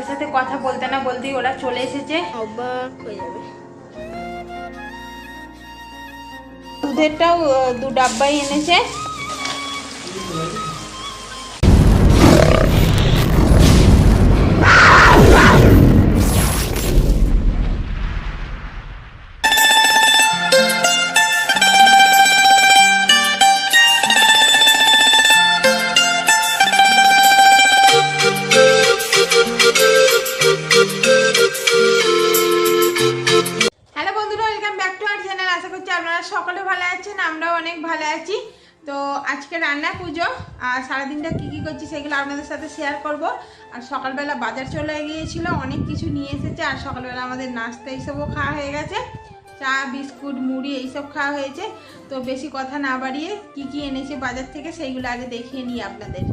সাথে কথা বলতে না বলতেই ওরা চলে এসেছে। অবাক হয়ে যাবে। দুধেরটাও 2 ডাব্বাই এনেছে। সকলে ভালো আছেন, আমরাও অনেক ভালো আছি। তো আজকে রান্না পুজো আর সারাদিনটা কি কি করছি সেগুলো আপনাদের সাথে শেয়ার করব। আর সকালবেলা বাজার চলে গিয়েছিল, অনেক কিছু নিয়ে এসেছে। আর সকালবেলা আমাদের নাস্তা এইসবও খাওয়া হয়ে গেছে, চা বিস্কুট মুড়ি এইসব খাওয়া হয়েছে। তো বেশি কথা না বাড়িয়ে কি কি এনেছে বাজার থেকে সেইগুলো আগে দেখিয়ে নিই আপনাদের।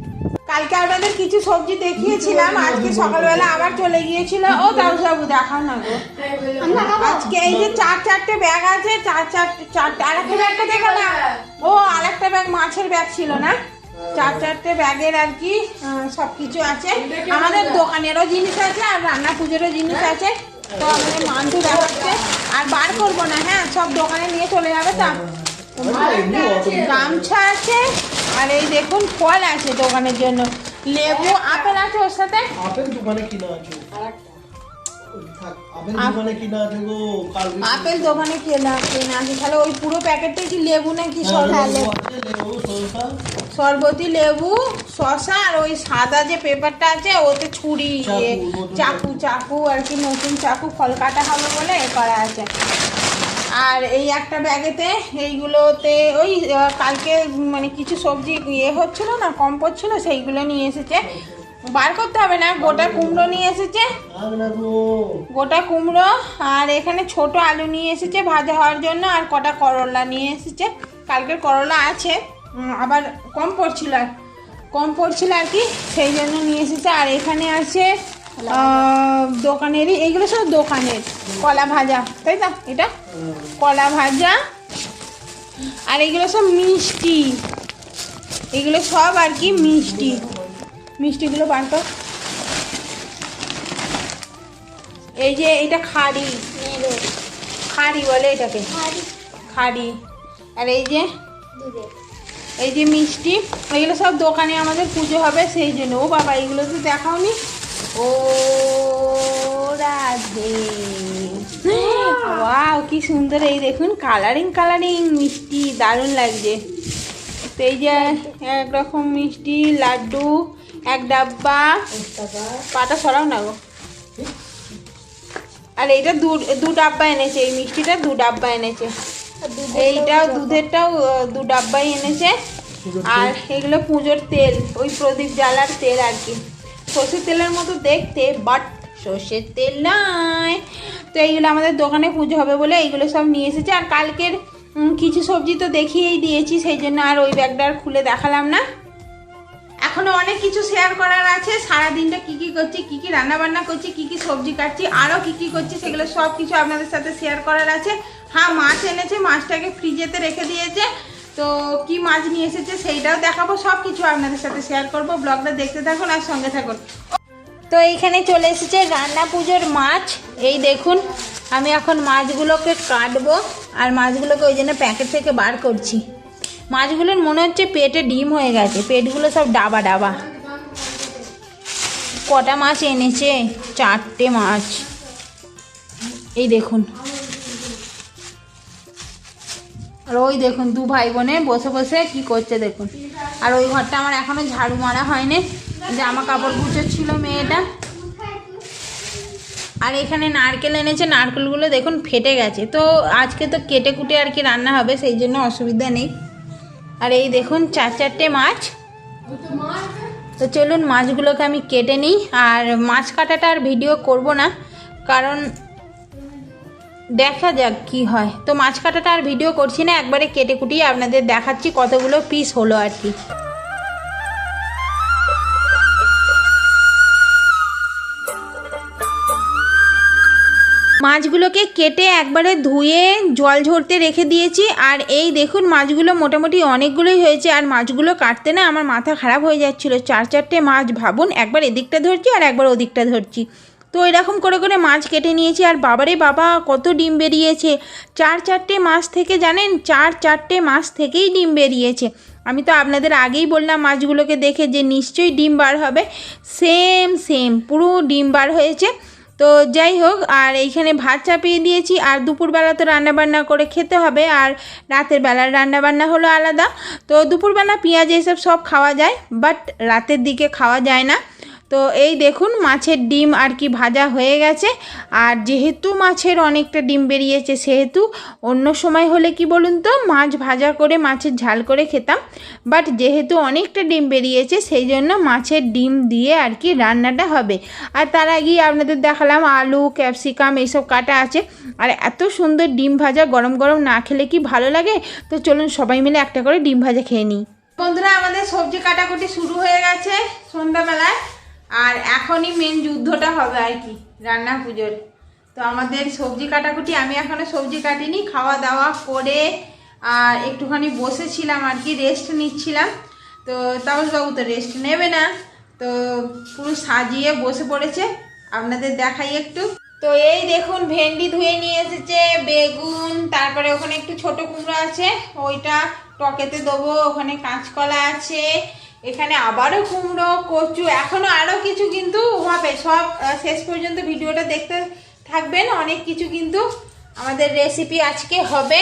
কালকে আপনাদের কিছু সবজি দেখিয়েছিলাম, আজকে সকালবেলা আবার চলে গিয়েছিল। ও তাও বাবু দেখাও না গো। আজকে এই যে 4-4টে ব্যাগ আছে, 4-4 আরেকটা ব্যাগটা দেখো না। ও আরেকটা ব্যাগ মাছের ব্যাগ ছিল না, 4-4টে ব্যাগের আর কি সবকিছু আছে। আমাদের দোকানেরও জিনিস আছে আর রান্না পুজোরও জিনিস আছে। তো আমাদের মান্টু দেখাচ্ছে, আর বার করবো না, হ্যাঁ সব দোকানে নিয়ে চলে যাবে। তা গামছা আছে, আর এই দেখুন ফল আছে দোকানের জন্য, লেবু আপেল আছে ওর সাথে। আপেল দোকানে কিনা আছে, আপেল দোকানে কেনা আছে। তাহলে ওই পুরো প্যাকেটটাই কি লেবু নাকি শরবতি লেবু শসা, আর ওই সাদা যে পেপারটা আছে ওতে ছুরি চাকু আর কি, নতুন চাকু ফল কাটা হবে বলে করা আছে। আর এই একটা ব্যাগেতে এইগুলোতে ওই কালকে মানে কিছু সবজি হচ্ছিল না, কম পড়ছিল, সেইগুলো নিয়ে এসেছে। বার করতে হবে না, গোটা কুমড়ো নিয়ে এসেছে, গোটা কুমড়ো। আর এখানে ছোট আলু নিয়ে এসেছে ভাজা হওয়ার জন্য, আর কটা করলা নিয়ে এসেছে। কালকের করলা আছে, আবার কম পড়ছিল আর কি, সেই জন্য নিয়ে এসেছে। আর এখানে আছে দোকানেরই, এইগুলো সব দোকানের কলা ভাজা, তাই তো? এটা কলা ভাজা। আর এগুলো সব মিষ্টি, এগুলো সব আর কি মিষ্টিগুলো বার কর। এই যে এটা খাড়ি বলে এটাকে, খাড়ি। আর এই যে মিষ্টি, এগুলো সব দোকানে আমাদের পুজো হবে সেই জন্য। ও বাবা, এগুলো তো দেখাওনি। ও রাধে, ওয়াও কি সুন্দর! এই দেখুন কালারিং মিষ্টি, দারুণ লাগছে। তো এই যে একরকম মিষ্টি, লাড্ডু 1 ডাব্বা, পাটা সরাও না গো। আর এইটা 2 ডাব্বা এনেছে, এই মিষ্টিটা 2 ডাব্বা এনেছে। এইটাও দুধেরটাও 2 ডাব্বাই এনেছে। আর এগুলো পুজোর তেল, ওই প্রদীপ জ্বালার তেল আর কি, সর্ষের তেলের মতো দেখতে, বাট সর্ষের তেল নয়। তো এইগুলো আমাদের দোকানে পুজো হবে বলে এইগুলো সব নিয়ে এসেছে। আর কালকের কিছু সবজি তো দেখিয়েই দিয়েছি, সেই জন্য আর ওই ব্যাগটা খুলে দেখালাম না। এখনো অনেক কিছু শেয়ার করার আছে, সারাদিনটা কি কি করছি, কি কি রান্না বান্না করছি, কি কি সবজি কাটছি, আরও কি কি করছি, সেগুলো সব কিছু আপনাদের সাথে শেয়ার করার আছে। হ্যাঁ, মাছ এনেছে, মাছটাকে ফ্রিজেতে রেখে দিয়েছে। তো কি মাছ নিয়ে এসেছে সেইটাও দেখাবো, সব কিছু আপনাদের সাথে শেয়ার করব। ব্লগটা দেখতে থাকুন আর সঙ্গে থাকুন। তো এইখানে চলে এসেছে রান্না পুজোর মাছ। এই দেখুন, আমি এখন মাছগুলোকে কাটবো, আর মাছগুলোকে ওই জন্য প্যাকেট থেকে বার করছি। মাছগুলোর মনে হচ্ছে পেটে ডিম হয়ে গেছে, পেটগুলো সব ডাবা। কটা মাছ এনেছে? 4টে মাছ। এই দেখুন, আর ওই দেখুন 2 ভাই বোনে বসে বসে কি করছে দেখুন। আর ওই ঘরটা আমার এখনো ঝাড়ু মারা হয়নি, জামা কাপড় গুছোচ্ছিল মেয়েটা। আর এখানে নারকেল এনেছে, নারকেলগুলো দেখুন ফেটে গেছে। তো আজকে তো কেটে কুটে আর কি রান্না হবে, সেই জন্য অসুবিধা নেই। আর এই দেখুন 4-4টে মাছ। তো চলুন মাছগুলোকে আমি কেটে নিই। আর মাছ কাটাটা আর ভিডিও করব না, কারণ দেখা যাক কি হয়। তো মাছ কাটাটা আর ভিডিও করছি না, একবারে কেটে কুটিয়ে আপনাদের দেখাচ্ছি কতগুলো পিস হলো আর কি। মাছগুলোকে কেটে একবারে ধুয়ে জল ঝরতে রেখে দিয়েছি। আর এই দেখুন মাছগুলো মোটামুটি অনেকগুলোই হয়েছে। আর মাছগুলো কাটতে না আমার মাথা খারাপ হয়ে যাচ্ছিলো। 4-4টে মাছ ভাবুন, একবার এদিকটা ধরছি আর একবার ওদিকটা ধরছি। তো এরকম করে করে মাছ কেটে নিয়েছি। আর বাবারে বাবা কত ডিম বেরিয়েছে! 4-4টে মাছ থেকে জানেন, 4-4টে মাছ থেকেই ডিম বেরিয়েছে। আমি তো আপনাদের আগেই বললাম মাছগুলোকে দেখে যে নিশ্চয়ই ডিম বার হবে। সেম পুরো ডিম বার হয়েছে। তো যাই হোক, আর এইখানে ভাত চাপিয়ে দিয়েছি। আর দুপুরবেলা তো রান্নাবান্না করে খেতে হবে, আর রাতের বেলার রান্নাবান্না হলো আলাদা। তো দুপুরবেলা পেঁয়াজ এসব সব খাওয়া যায়, বাট রাতের দিকে খাওয়া যায় না। তো এই দেখুন মাছের ডিম আর কি ভাজা হয়ে গেছে। আর যেহেতু মাছের অনেকটা ডিম বেরিয়েছে, সেহেতু অন্য সময় হলে কি বলুন তো, মাছ ভাজা করে মাছের ঝাল করে খেতাম। বাট যেহেতু অনেকটা ডিম বেরিয়েছে, সেই জন্য মাছের ডিম দিয়ে আর কি রান্নাটা হবে। আর তার আগেই আপনাদের দেখালাম আলু, ক্যাপসিকাম এইসব কাটা আছে। আর এত সুন্দর ডিম ভাজা গরম গরম না খেলে কি ভালো লাগে? তো চলুন সবাই মিলে একটা করে ডিম ভাজা খেয়ে নিই। বন্ধুরা, আমাদের সবজি কাটাকুটি শুরু হয়ে গেছে সন্ধ্যাবেলায়। আর এখনই মেন যুদ্ধটা হবে আর কি, রান্না পুজোর। তো আমাদের সবজি কাটাকুটি, আমি এখনও সবজি কাটিনি, খাওয়া দাওয়া করে আর একটুখানি বসেছিলাম আর কি, রেস্ট নিচ্ছিলাম। তো তাপসবাবু তো রেস্ট নেবে না, তো পুরো সাজিয়ে বসে পড়েছে। আপনাদের দেখাই একটু। তো এই দেখুন ভেন্ডি ধুয়ে নিয়ে এসেছে, বেগুন, তারপরে ওখানে একটু ছোট কুমড়ো আছে, ওইটা টকেতে দেবো। ওখানে কাঁচকলা আছে, এখানে আবারও কুমড়ো, কচু, এখনও আরও কিছু কিন্তু হবে। সব শেষ পর্যন্ত ভিডিওটা দেখতে থাকবেন। অনেক কিছু কিন্তু আমাদের রেসিপি আজকে হবে।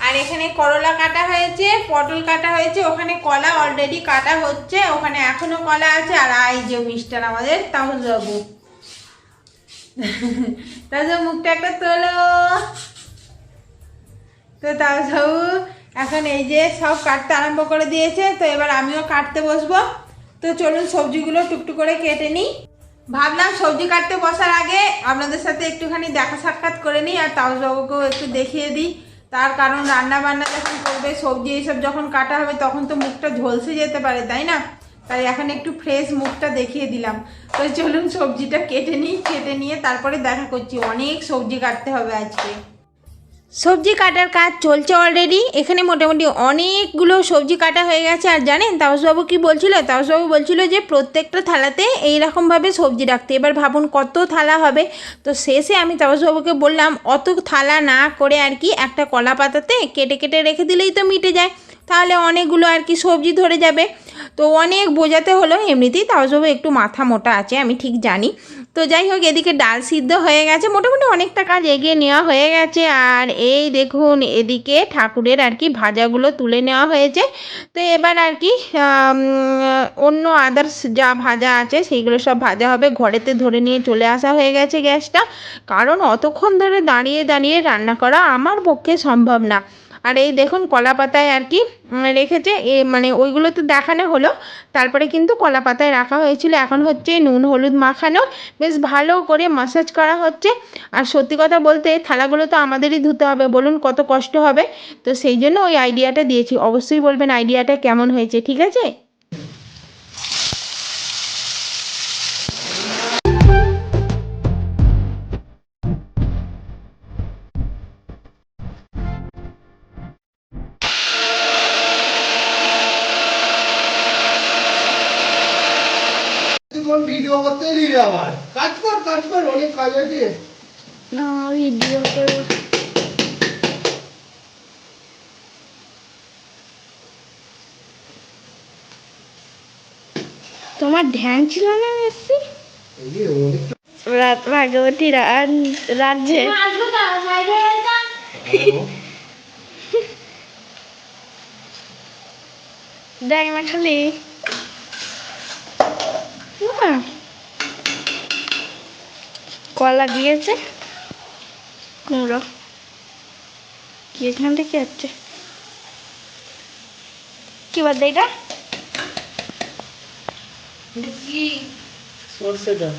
আর এখানে করলা কাটা হয়েছে, পটল কাটা হয়েছে, ওখানে কলা অলরেডি কাটা হচ্ছে, ওখানে এখনও কলা আছে। আর এই যে মিস্টার আমাদের তাপসবাবু, তাপসবাবু মুখটা একটা তোলো। তো তাপসবাবু এখন এই যে সব কাটতে আরম্ভ করে দিয়েছে। তো এবার আমিও কাটতে বসবো। তো চলুন সবজিগুলো টুকটুক করে কেটে নিই। ভাবলাম সবজি কাটতে বসার আগে আপনাদের সাথে একটুখানি দেখা সাক্ষাৎ করে নিই, আর তাপসবাবুকেও একটু দেখিয়ে দিই। তার কারণ রান্না বান্না যখন করবে, সবজি এইসব যখন কাটা হবে, তখন তো মুখটা ঝলসে যেতে পারে, তাই না? তাই এখন একটু ফ্রেশ মুখটা দেখিয়ে দিলাম। তো চলুন সবজিটা কেটে নিই, কেটে নিয়ে তারপরে দেখা করছি। অনেক সবজি কাটতে হবে আজকে। সবজি কাটার কাজ চলছে অলরেডি। এখানে মোটামুটি অনেকগুলো সবজি কাটা হয়ে গেছে। আর জানেন তাপসবাবু কি বলছিল? তাপসবাবু বলছিল যে প্রত্যেকটা থালাতে এইরকমভাবে সবজি রাখতে। এবার ভাবুন কত থালা হবে। তো শেষে আমি তাপসবাবুকে বললাম অত থালা না করে আর কি একটা কলা পাতাতে কেটে কেটে রেখে দিলেই তো মিটে যায়, তাহলে অনেকগুলো আর কি সবজি ধরে যাবে। তো অনেক বোঝাতে হলো। এমনিতেই তাপসবাবু একটু মাথা মোটা আছে, আমি ঠিক জানি। তো যাই হোক, এদিকে ডাল সিদ্ধ হয়ে গেছে, মোটামুটি অনেকটা কাজ এগিয়ে নেওয়া হয়ে গেছে। আর এই দেখুন এদিকে ঠাকুরের আর কি ভাজাগুলো তুলে নেওয়া হয়েছে। তো এবার আর কি অন্য আদার্স যা ভাজা আছে সেইগুলো সব ভাজা হবে। ঘরেতে ধরে নিয়ে চলে আসা হয়ে গেছে গ্যাসটা, কারণ অতক্ষণ ধরে দাঁড়িয়ে দাঁড়িয়ে রান্না করা আমার পক্ষে সম্ভব না। আর এই দেখুন কলা পাতায় আর কি রেখেছে, মানে ওইগুলো তো দেখানো হলো, তারপরে কিন্তু কলা পাতায় রাখা হয়েছিল। এখন হচ্ছে নুন হলুদ মাখানো, বেশ ভালো করে মাসাজ করা হচ্ছে। আর সত্যি কথা বলতে থালাগুলো তো আমাদেরই ধুতে হবে, বলুন কত কষ্ট হবে। তো সেই জন্য ওই আইডিয়াটা দিয়েছি। অবশ্যই বলবেন আইডিয়াটা কেমন হয়েছে, ঠিক আছে? ভিডিও করতে দিলে আবার কাজ কর, অনেক কাজ আছে না, ভিডিও করব। তোমার ধ্যান ছিল না বেশি রাত ভাগবতী রাজ্যে দেখ না খালি কলা দিয়েছে, কুমড়ো কি এখান থেকে যাচ্ছে, কি বাদ এটা কি সরষেটা,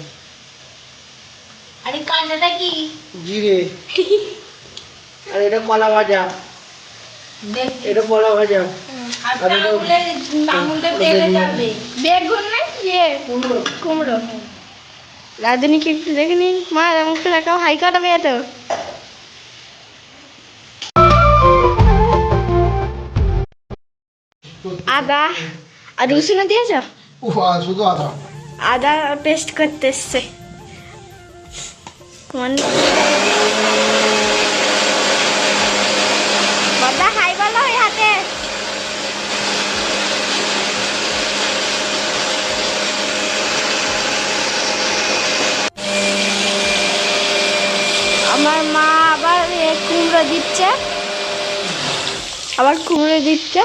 আরে কাঁচাটা কি? জিরে, আর এটা কলা ভাজা, এটা কলা ভাজা, আর আঙুলটা তেলে যাবে। বেগুন না ইয়ে কুমড়ো। রাধুনি কি দেখে নিন মা, আমাকে দেখাও হাই কাটা মেয়ে তো আদা আর রসুন দিয়েছ? শুধু আদা। আদা পেস্ট করতে এসছে। বাবা হাই বলো ওই হাতে। আমার মা আবার কুমড়ো দিচ্ছে, আবার কুমড়ো দিচ্ছে।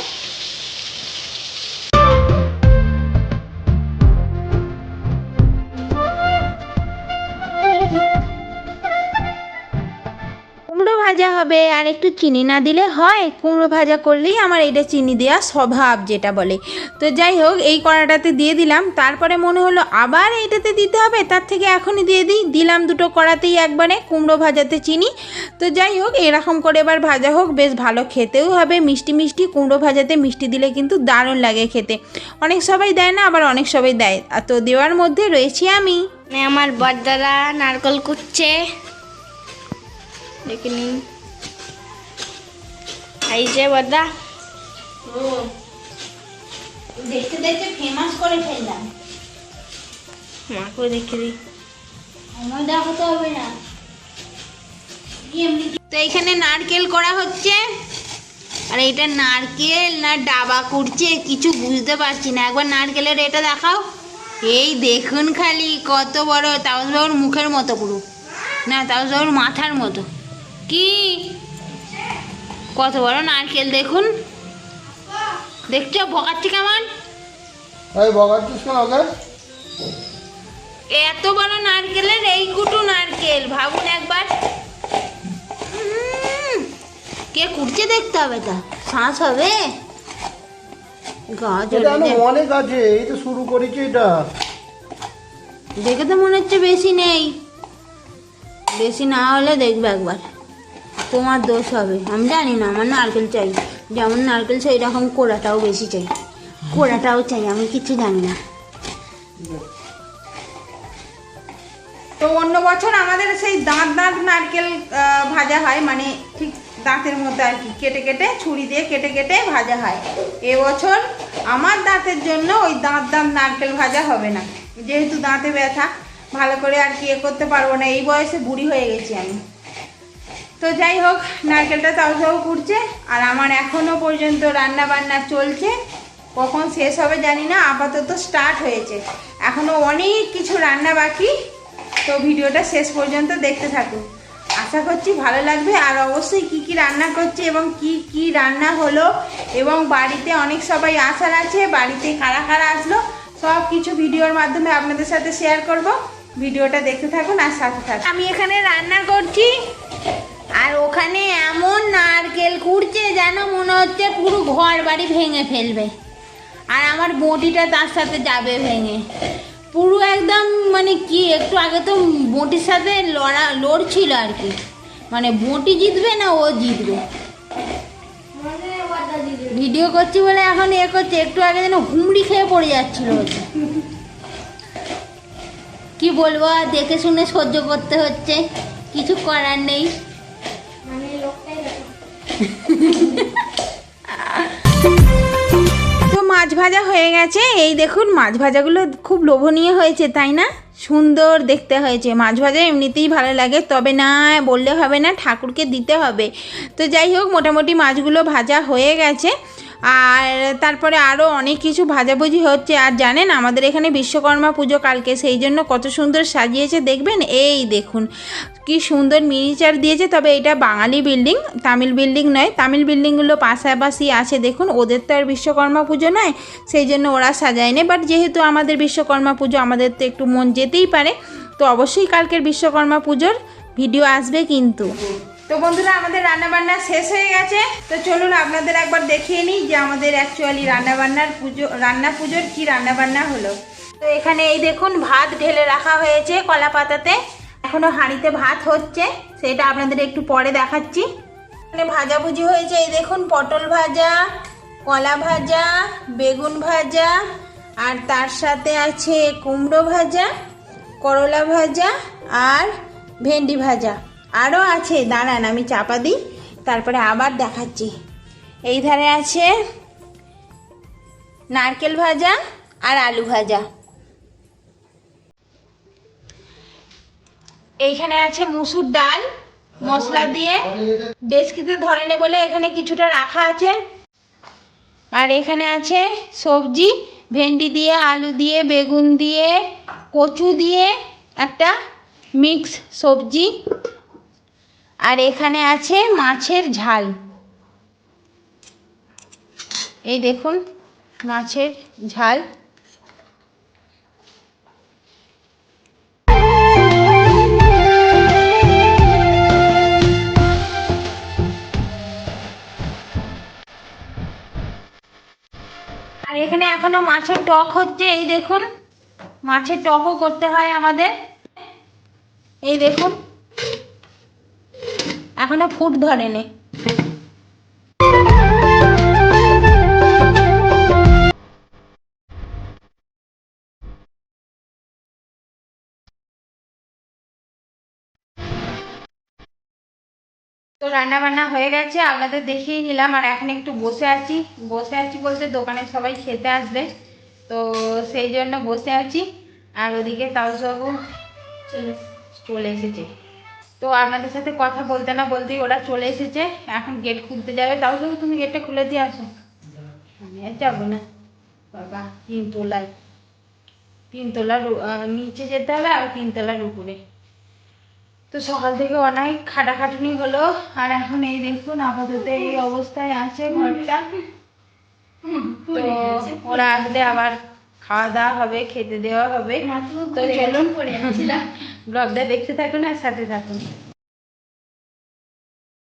কুমড়ো ভাজা হবে আর একটু চিনি না দিলে হয়? কুমড়ো ভাজা করলেই আমার এটা চিনি দেওয়া স্বভাব যেটা বলে। তো যাই হোক, এই কড়াটাতে দিয়ে দিলাম, তারপরে মনে হলো আবার এইটাতে দিতে হবে, তার থেকে এখনই দিয়ে দিলাম দুটো কড়াতেই একবারে কুমড়ো ভাজাতে চিনি। তো যাই হোক, এরকম করে এবার ভাজা হোক, বেশ ভালো খেতেও হবে, মিষ্টি মিষ্টি। কুমড়ো ভাজাতে মিষ্টি দিলে কিন্তু দারুণ লাগে খেতে। অনেক সবাই দেয় না, আবার অনেক সবাই দেয়, আর তো দেওয়ার মধ্যে রয়েছি আমি। আমার বড়দাদা নারকল কুটছে, দেখে নিন। এই যে বড়দা দেখতে দেখতে ফেমাস করে ফেললাম। মাকেও দেখে দিই। আমার দেখাতে হবে না। তো এখানে নারকেল করা হচ্ছে, আর এটা নারকেল না ডাবা কুড়ছে কিছু বুঝতে পারছি না। একবার নারকেলের এটা দেখাও। এই দেখুন খালি কত বড়, তাপসবাবুর মুখের মতো পুরো, না তাপসবাবুর মাথার মতো। কি কত বড় নারকেল দেখুন, দেখছো বকাচ্ছি কেমন? এত বড় নারকেলের এই কুটু নারকেল, ভাবুন একবার। কে কুটছে দেখতে হবে, তা শ্বাস হবে। অনেক আছে, এই তো শুরু করেছি। এটা দেখে তো মনে হচ্ছে বেশি নেই, বেশি না হলে দেখবে একবার, তোমার দোষ হবে। আমি জানি না, আমার নারকেল চাই, যেমন নারকেল চাই এরকম কোড়াটাও বেশি চাই, কোড়াটাও চাই, আমি কিছু জানি না। তো অন্য বছর আমাদের সেই দাঁত দাঁত নারকেল ভাজা হয়, মানে ঠিক দাঁতের মতো আর কি, কেটে কেটে ছুরি দিয়ে কেটে কেটে ভাজা হয়। এবছর আমার দাঁতের জন্য ওই দাঁত দাঁত নারকেল ভাজা হবে না, যেহেতু দাঁতে ব্যথা, ভালো করে আর কি করতে পারবো না, এই বয়সে বুড়ি হয়ে গেছি আমি। তো যাই হোক, নারকেলটা তাও কুড়ছে, আর আমার এখনো পর্যন্ত রান্না বান্না চলছে, কখন শেষ হবে জানি না। আপাতত স্টার্ট হয়েছে, এখনো অনেক কিছু রান্না বাকি। তো ভিডিওটা শেষ পর্যন্ত দেখতে থাকুন, আশা করছি ভালো লাগবে। আর অবশ্যই কি কি রান্না করছে এবং কি কি রান্না হলো, এবং বাড়িতে অনেক সবাই আসার আছে, বাড়িতে কারা কারা আসলো, সব কিছু ভিডিওর মাধ্যমে আপনাদের সাথে শেয়ার করব। ভিডিওটা দেখতে থাকুন আর সাথে থাকুন। আমি এখানে রান্না করছি, আর ওখানে এমন নারকেল কুড়ছে যেন মনে হচ্ছে পুরো ঘর বাড়ি ভেঙে ফেলবে, আর আমার বটিটা তার সাথে যাবে ভেঙে পুরো একদম। মানে কি, একটু আগে তো বটির সাথে লড়ছিল আর কি, মানে বটি জিতবে না ও জিতবে। ভিডিও করছি বলে এখন এ করছে, একটু আগে যেন হুমড়ি খেয়ে পড়ে যাচ্ছিল। কি বলবো, আর দেখে শুনে সহ্য করতে হচ্ছে, কিছু করার নেই। তো মাছ ভাজা হয়ে গেছে, এই দেখুন মাছ ভাজাগুলো খুব লোভনীয় হয়েছে, তাই না? সুন্দর দেখতে হয়েছে। মাছ ভাজা এমনিতেই ভালো লাগে, তবে না বললে হবে না, ঠাকুরকে দিতে হবে। তো যাই হোক, মোটামুটি মাছগুলো ভাজা হয়ে গেছে, আর তারপরে আরও অনেক কিছু ভাজাভুজি হচ্ছে। আর জানেন, আমাদের এখানে বিশ্বকর্মা পুজো কালকে, সেই জন্য কত সুন্দর সাজিয়েছে দেখবেন। এই দেখুন কি সুন্দর মিনিচার দিয়েছে, তবে এটা বাঙালি বিল্ডিং, তামিল বিল্ডিং নয়। তামিল বিল্ডিংগুলো পাশাপাশি আছে, দেখুন ওদের তো আর বিশ্বকর্মা পুজো নয়, সেই জন্য ওরা সাজায়নি। বাট যেহেতু আমাদের বিশ্বকর্মা পুজো, আমাদের তো একটু মন যেতেই পারে। তো অবশ্যই কালকের বিশ্বকর্মা পুজোর ভিডিও আসবে কিন্তু। তো বন্ধুরা, আমাদের রান্নাবান্না শেষ হয়ে গেছে, তো চলুন আপনাদের একবার দেখিয়ে নিই যে আমাদের অ্যাকচুয়ালি পুজোর কি রান্নাবান্না হলো। তো এখানে এই দেখুন ভাত ঢেলে রাখা হয়েছে কলা পাতাতে, এখনো হাঁড়িতে ভাত হচ্ছে, সেটা আপনাদের একটু পরে দেখাচ্ছি। এখানে ভাজাভুজি হয়েছে, এই দেখুন পটল ভাজা, কলা ভাজা, বেগুন ভাজা, আর তার সাথে আছে কুমড়ো ভাজা, করলা ভাজা, আর ভেন্ডি ভাজা। আরও আছে, দাঁড়ান আমি চাপা দিই, তারপরে আবার দেখাচ্ছি। এই ধারে আছে নারকেল ভাজা আর আলু ভাজা। এইখানে আছে মুসুর ডাল মশলা দিয়ে, ডেস্কিতে ধরেনি বলে এখানে কিছুটা রাখা আছে। আর এখানে আছে সবজি, ভেন্ডি দিয়ে, আলু দিয়ে, বেগুন দিয়ে, কচু দিয়ে একটা মিক্স সবজি। আর এখানে আছে মাছের ঝাল, এই দেখুন মাছের ঝাল। আর এখানে এখনো মাছের টক হচ্ছে, এই দেখুন মাছের টকও করতে হয় আমাদের, এই দেখুন এখনো ফুট ধরেনি। তো রান্না বান্না হয়ে গেছে, আপনাদের দেখিয়ে নিলাম। আর এখন একটু বসে আছি বলতে দোকানে সবাই খেতে আসবে, তো সেই জন্য বসে আছি। আর ওদিকে তাপসবাবু চলে এসেছে, তো আপনাদের সাথে কথা বলতে না বলতেই ওরা চলে এসেছে। এখন গেট খুলতে যাবে। তাপসবাবু তুমি গেটটা খুলে দিয়ে আসো। আমি আর যাবো না বাবা, তিনতলার নিচে যেতে হবে আর তিনতলার উপরে। তো সকাল থেকে অনেক খাটাখাটুনি হলো, আর এখন এই দেখুন আপাতত এই অবস্থায় আছে ঘরটা। তো ওরা আসলে আবার খাওয়া দাওয়া হবে, খেতে দেওয়া হবে। তো চলুন ব্লগটা দেখতে থাকুন আর সাথে থাকুন।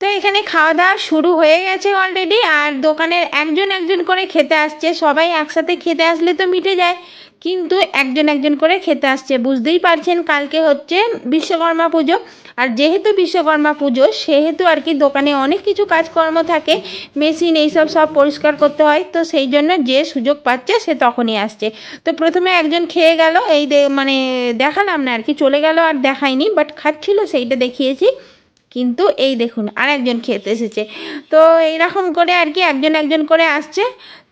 তো এখানে খাওয়া দাওয়া শুরু হয়ে গেছে অলরেডি, আর দোকানের একজন একজন করে খেতে আসছে। সবাই একসাথে খেতে আসলে তো মিটে যায়, কিন্তু একজন একজন করে খেতে আসছে। বুঝতেই পারছেন কালকে হচ্ছে বিশ্বকর্মা পুজো, আর যেহেতু বিশ্বকর্মা পুজো সেহেতু আর কি দোকানে অনেক কিছু কাজকর্ম থাকে, মেশিন এইসব সব পরিষ্কার করতে হয়। তো সেই জন্য যে সুযোগ পাচ্ছে সে তখনই আসছে। তো প্রথমে একজন খেয়ে গেল, এই মানে দেখালাম না আর কি, চলে গেল আর দেখাইনি, বাট খাচ্ছিল সেইটা দেখিয়েছি। কিন্তু এই দেখুন আর একজন খেতে এসেছে। তো এইরকম করে আর কি একজন একজন করে আসছে।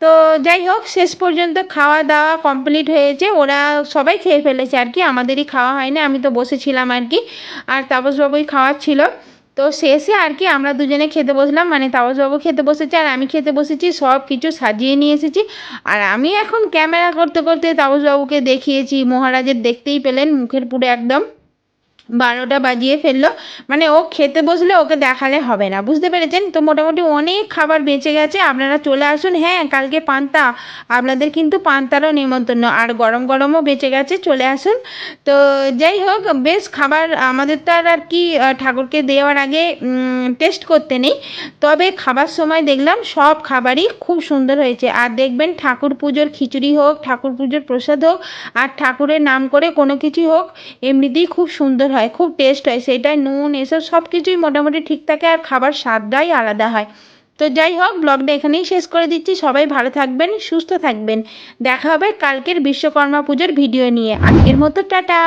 তো যাই হোক শেষ পর্যন্ত খাওয়া দাওয়া কমপ্লিট হয়েছে, ওরা সবাই খেয়ে ফেলেছে আর কি, আমাদেরই খাওয়া হয়নি, আমি তো বসেছিলাম আর কি, আর তাপসবাবুই খাওয়াচ্ছিল। তো শেষে আর কি আমরা দুজনে খেতে বসলাম, মানে তাপসবাবু খেতে বসেছে আর আমি খেতে বসেছি, সব কিছু সাজিয়ে নিয়ে এসেছি। আর আমি এখন ক্যামেরা করতে করতে তাপসবাবুকে দেখিয়েছি, মহারাজের দেখতেই পেলেন মুখের পুরো একদম 12টা বাজিয়ে ফেললো। মানে ও খেতে বসলে ওকে দেখালে হবে না, বুঝতে পেরেছেন? তো মোটামুটি অনেক খাবার বেঁচে গেছে, আপনারা চলে আসুন। হ্যাঁ কালকে পান্তা, আপনাদের কিন্তু পান্তারও নিমন্ত্রণ, আর গরম গরমও বেঁচে গেছে, চলে আসুন। তো যাই হোক বেশ খাবার, আমাদের তো আর কি ঠাকুরকে দেওয়ার আগে টেস্ট করতে নেই, তবে খাবার সময় দেখলাম সব খাবারই খুব সুন্দর হয়েছে। আর দেখবেন ঠাকুর পুজোর খিচুড়ি হোক, ঠাকুর পুজোর প্রসাদ হোক, আর ঠাকুরের নাম করে কোনো কিছুই হোক, এমনিতেই খুব সুন্দর হয়, খুব টেস্ট হয়, সেটাই নুন এসব সব কিছুই মোটামুটি ঠিক থাকে, আর খাবার স্বাদটাই আলাদা হয়। তো যাই হোক ব্লগটা এখানেই শেষ করে দিচ্ছি। সবাই ভালো থাকবেন, সুস্থ থাকবেন, দেখা হবে কালকের বিশ্বকর্মা পুজোর ভিডিও নিয়ে। আজকের মতো টাটা।